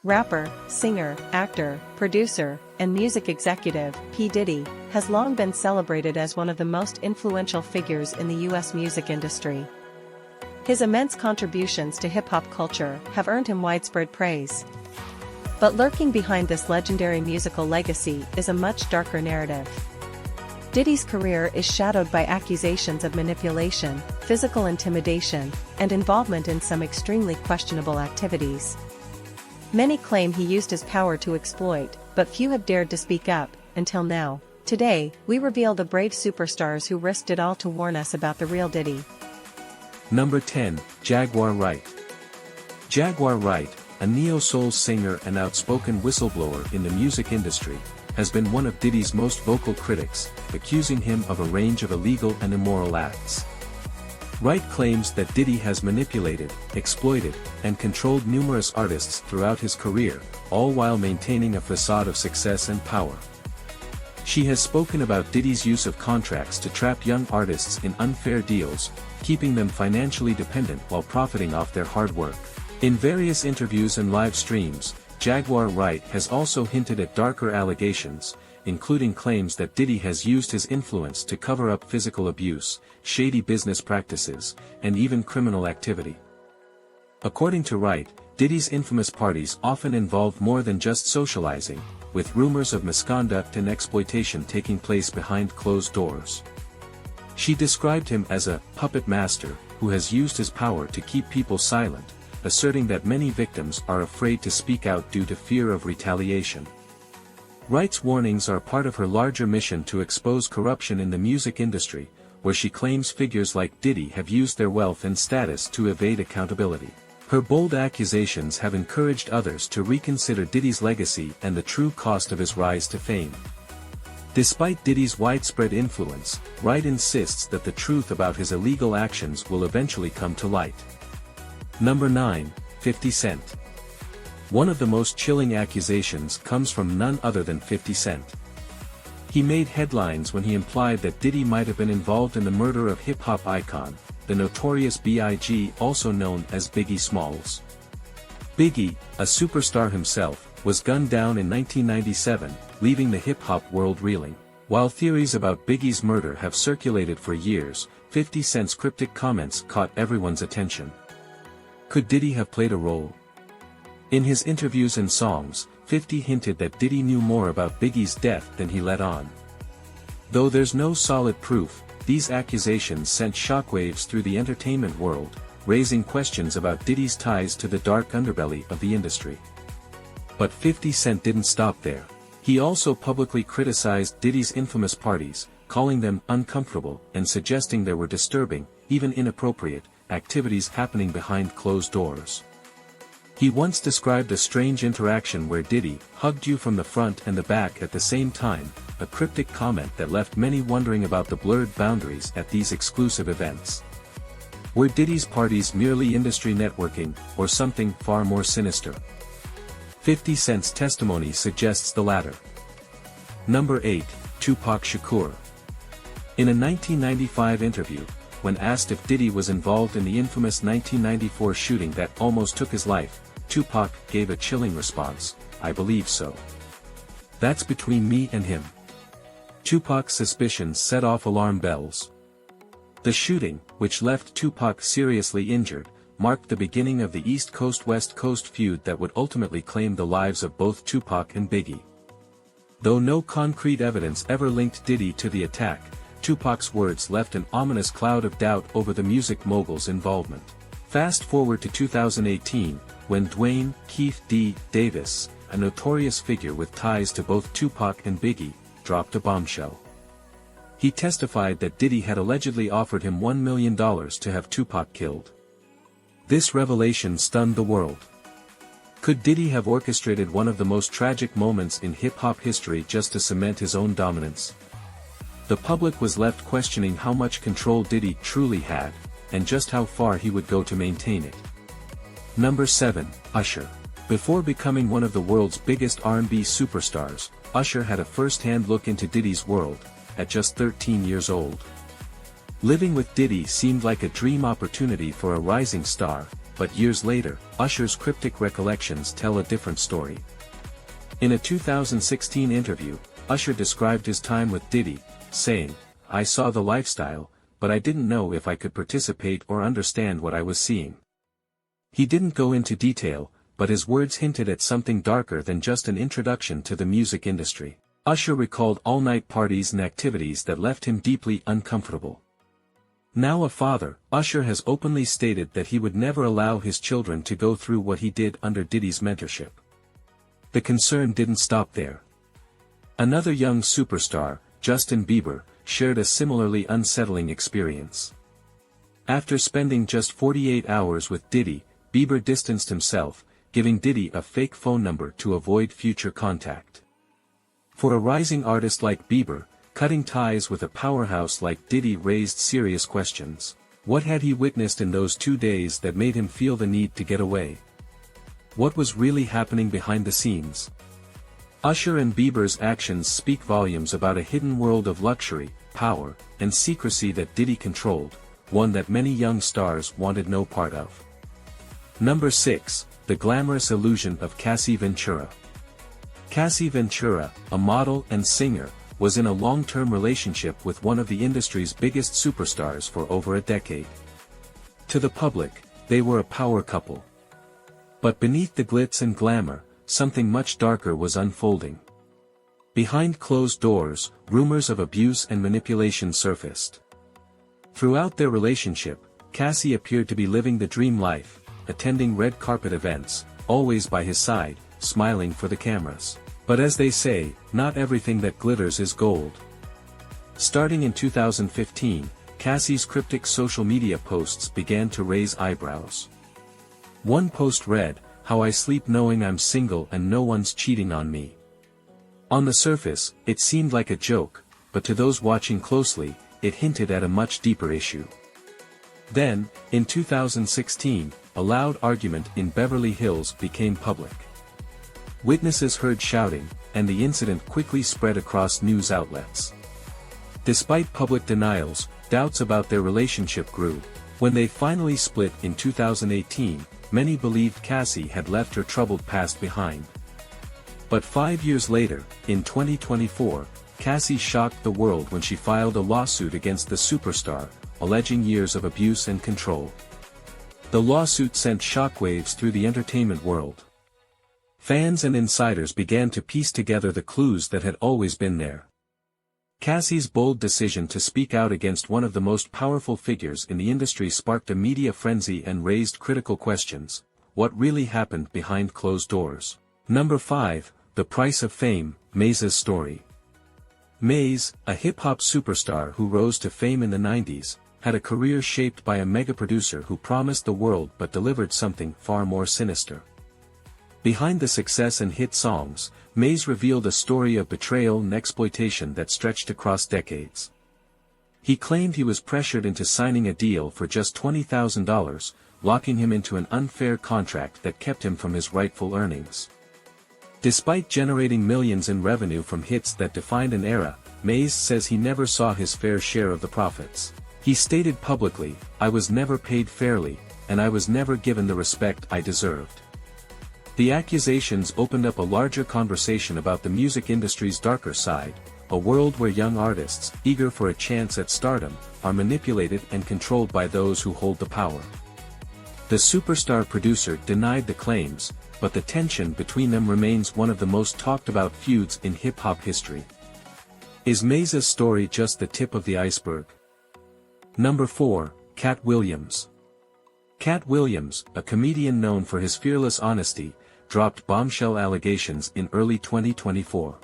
Rapper, singer, actor, producer, and music executive, P. Diddy, has long been celebrated as one of the most influential figures in the U.S. music industry. His immense contributions to hip-hop culture have earned him widespread praise. But lurking behind this legendary musical legacy is a much darker narrative. Diddy's career is shadowed by accusations of manipulation, physical intimidation, and involvement in some extremely questionable activities. Many claim he used his power to exploit, but few have dared to speak up, until now. Today, we reveal the brave superstars who risked it all to warn us about the real Diddy. Number 10, Jaguar Wright. Jaguar Wright, a neo-soul singer and outspoken whistleblower in the music industry, has been one of Diddy's most vocal critics, accusing him of a range of illegal and immoral acts. Wright claims that Diddy has manipulated, exploited, and controlled numerous artists throughout his career, all while maintaining a facade of success and power. She has spoken about Diddy's use of contracts to trap young artists in unfair deals, keeping them financially dependent while profiting off their hard work. In various interviews and live streams, Jaguar Wright has also hinted at darker allegations, including claims that Diddy has used his influence to cover up physical abuse, shady business practices, and even criminal activity. According to Wright, Diddy's infamous parties often involve more than just socializing, with rumors of misconduct and exploitation taking place behind closed doors. She described him as a puppet master who has used his power to keep people silent, asserting that many victims are afraid to speak out due to fear of retaliation. Wright's warnings are part of her larger mission to expose corruption in the music industry, where she claims figures like Diddy have used their wealth and status to evade accountability. Her bold accusations have encouraged others to reconsider Diddy's legacy and the true cost of his rise to fame. Despite Diddy's widespread influence, Wright insists that the truth about his illegal actions will eventually come to light. Number 9, 50 Cent. One of the most chilling accusations comes from none other than 50 Cent. He made headlines when he implied that Diddy might have been involved in the murder of hip-hop icon, the notorious B.I.G., also known as Biggie Smalls. Biggie, a superstar himself, was gunned down in 1997, leaving the hip-hop world reeling. While theories about Biggie's murder have circulated for years, 50 Cent's cryptic comments caught everyone's attention. Could Diddy have played a role? In his interviews and songs, 50 hinted that Diddy knew more about Biggie's death than he let on. Though there's no solid proof, these accusations sent shockwaves through the entertainment world, raising questions about Diddy's ties to the dark underbelly of the industry. But 50 Cent didn't stop there. He also publicly criticized Diddy's infamous parties, calling them uncomfortable and suggesting there were disturbing, even inappropriate, activities happening behind closed doors. He once described a strange interaction where Diddy hugged you from the front and the back at the same time, a cryptic comment that left many wondering about the blurred boundaries at these exclusive events. Were Diddy's parties merely industry networking, or something far more sinister? 50 Cent's testimony suggests the latter. Number 8, Tupac Shakur. In a 1995 interview, when asked if Diddy was involved in the infamous 1994 shooting that almost took his life, Tupac gave a chilling response, "I believe so. That's between me and him." Tupac's suspicions set off alarm bells. The shooting, which left Tupac seriously injured, marked the beginning of the East Coast-West Coast feud that would ultimately claim the lives of both Tupac and Biggie. Though no concrete evidence ever linked Diddy to the attack, Tupac's words left an ominous cloud of doubt over the music mogul's involvement. Fast forward to 2018, when Dwayne "Keith D. Davis, a notorious figure with ties to both Tupac and Biggie, dropped a bombshell. He testified that Diddy had allegedly offered him $1 million to have Tupac killed. This revelation stunned the world. Could Diddy have orchestrated one of the most tragic moments in hip-hop history just to cement his own dominance? The public was left questioning how much control Diddy truly had, and just how far he would go to maintain it. Number 7, Usher. Before becoming one of the world's biggest R&B superstars, Usher had a first-hand look into Diddy's world, at just 13 years old. Living with Diddy seemed like a dream opportunity for a rising star, but years later, Usher's cryptic recollections tell a different story. In a 2016 interview, Usher described his time with Diddy, saying, "I saw the lifestyle, but I didn't know if I could participate or understand what I was seeing." He didn't go into detail, but his words hinted at something darker than just an introduction to the music industry. Usher recalled all-night parties and activities that left him deeply uncomfortable. Now a father, Usher has openly stated that he would never allow his children to go through what he did under Diddy's mentorship. The concern didn't stop there. Another young superstar, Justin Bieber, shared a similarly unsettling experience. After spending just 48 hours with Diddy, Bieber distanced himself, giving Diddy a fake phone number to avoid future contact. For a rising artist like Bieber, cutting ties with a powerhouse like Diddy raised serious questions. What had he witnessed in those 2 days that made him feel the need to get away? What was really happening behind the scenes? Usher and Bieber's actions speak volumes about a hidden world of luxury, power, and secrecy that Diddy controlled, one that many young stars wanted no part of. Number 6. The glamorous illusion of Cassie Ventura. Cassie Ventura, a model and singer, was in a long-term relationship with one of the industry's biggest superstars for over a decade. To the public, they were a power couple. But beneath the glitz and glamour, something much darker was unfolding. Behind closed doors, rumors of abuse and manipulation surfaced. Throughout their relationship, Cassie appeared to be living the dream life, attending red carpet events, always by his side, smiling for the cameras. But as they say, not everything that glitters is gold. Starting in 2015, Cassie's cryptic social media posts began to raise eyebrows. One post read, "How I sleep knowing I'm single and no one's cheating on me." On the surface, it seemed like a joke, but to those watching closely, it hinted at a much deeper issue. Then, in 2016, a loud argument in Beverly Hills became public. Witnesses heard shouting, and the incident quickly spread across news outlets. Despite public denials, doubts about their relationship grew. When they finally split in 2018, many believed Cassie had left her troubled past behind. But 5 years later, in 2024, Cassie shocked the world when she filed a lawsuit against the superstar, alleging years of abuse and control. The lawsuit sent shockwaves through the entertainment world. Fans and insiders began to piece together the clues that had always been there. Cassie's bold decision to speak out against one of the most powerful figures in the industry sparked a media frenzy and raised critical questions. What really happened behind closed doors? Number 5. The Price of Fame, Mase's story. Mase, a hip-hop superstar who rose to fame in the 90s, had a career shaped by a mega-producer who promised the world but delivered something far more sinister. Behind the success and hit songs, Mase revealed a story of betrayal and exploitation that stretched across decades. He claimed he was pressured into signing a deal for just $20,000, locking him into an unfair contract that kept him from his rightful earnings. Despite generating millions in revenue from hits that defined an era, Mase says he never saw his fair share of the profits. He stated publicly, "I was never paid fairly, and I was never given the respect I deserved." The accusations opened up a larger conversation about the music industry's darker side, a world where young artists, eager for a chance at stardom, are manipulated and controlled by those who hold the power. The superstar producer denied the claims, but the tension between them remains one of the most talked about feuds in hip-hop history. Is Mase's story just the tip of the iceberg? Number 4, Cat Williams. Cat Williams, a comedian known for his fearless honesty, dropped bombshell allegations in early 2024.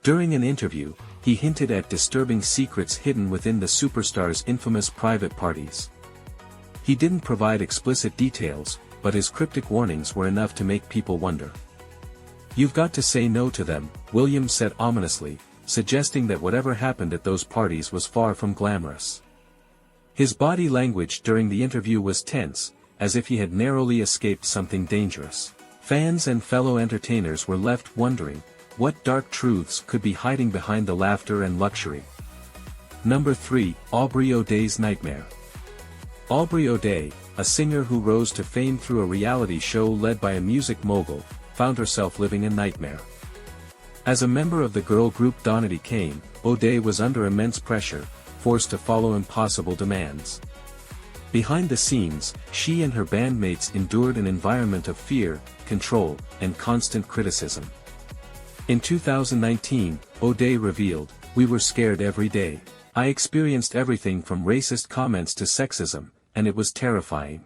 During an interview, he hinted at disturbing secrets hidden within the superstar's infamous private parties. He didn't provide explicit details, but his cryptic warnings were enough to make people wonder. "You've got to say no to them," Williams said ominously, suggesting that whatever happened at those parties was far from glamorous. His body language during the interview was tense, as if he had narrowly escaped something dangerous. Fans and fellow entertainers were left wondering, what dark truths could be hiding behind the laughter and luxury? Number 3, Aubrey O'Day's nightmare. Aubrey O'Day, a singer who rose to fame through a reality show led by a music mogul, found herself living a nightmare. As a member of the girl group Donity Kane, O'Day was under immense pressure, forced to follow impossible demands. Behind the scenes, she and her bandmates endured an environment of fear, control, and constant criticism. In 2019, O'Day revealed, "We were scared every day. I experienced everything from racist comments to sexism, and it was terrifying.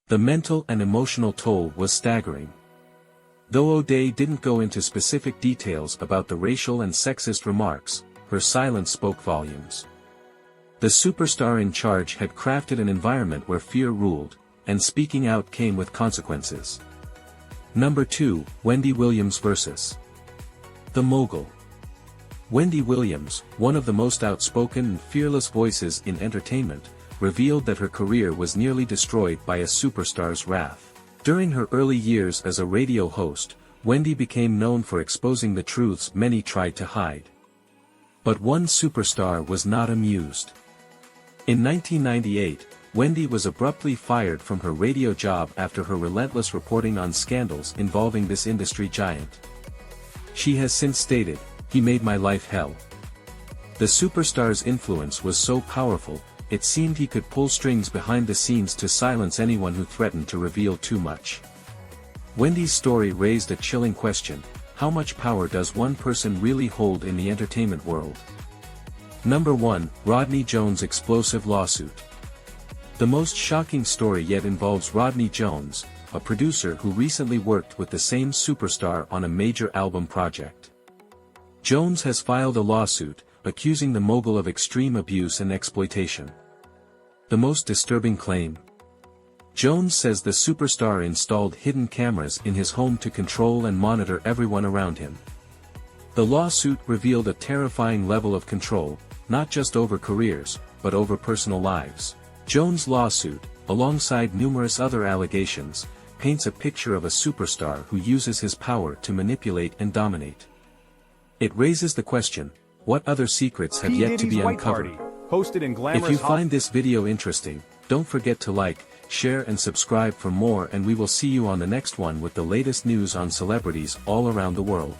The mental and emotional toll was staggering." Though O'Day didn't go into specific details about the racial and sexist remarks, her silence spoke volumes. The superstar in charge had crafted an environment where fear ruled, and speaking out came with consequences. Number 2, Wendy Williams vs. The Mogul. Wendy Williams, one of the most outspoken and fearless voices in entertainment, revealed that her career was nearly destroyed by a superstar's wrath. During her early years as a radio host, Wendy became known for exposing the truths many tried to hide. But one superstar was not amused. In 1998, Wendy was abruptly fired from her radio job after her relentless reporting on scandals involving this industry giant. She has since stated, "He made my life hell." The superstar's influence was so powerful, it seemed he could pull strings behind the scenes to silence anyone who threatened to reveal too much. Wendy's story raised a chilling question: how much power does one person really hold in the entertainment world? Number 1, Rodney Jones' explosive lawsuit. The most shocking story yet involves Rodney Jones, a producer who recently worked with the same superstar on a major album project. Jones has filed a lawsuit, accusing the mogul of extreme abuse and exploitation. The most disturbing claim? Jones says the superstar installed hidden cameras in his home to control and monitor everyone around him. The lawsuit revealed a terrifying level of control, not just over careers, but over personal lives. Jones' lawsuit, alongside numerous other allegations, paints a picture of a superstar who uses his power to manipulate and dominate. It raises the question, what other secrets have yet to be uncovered? If you find this video interesting, don't forget to like, share and subscribe for more, and we will see you on the next one with the latest news on celebrities all around the world.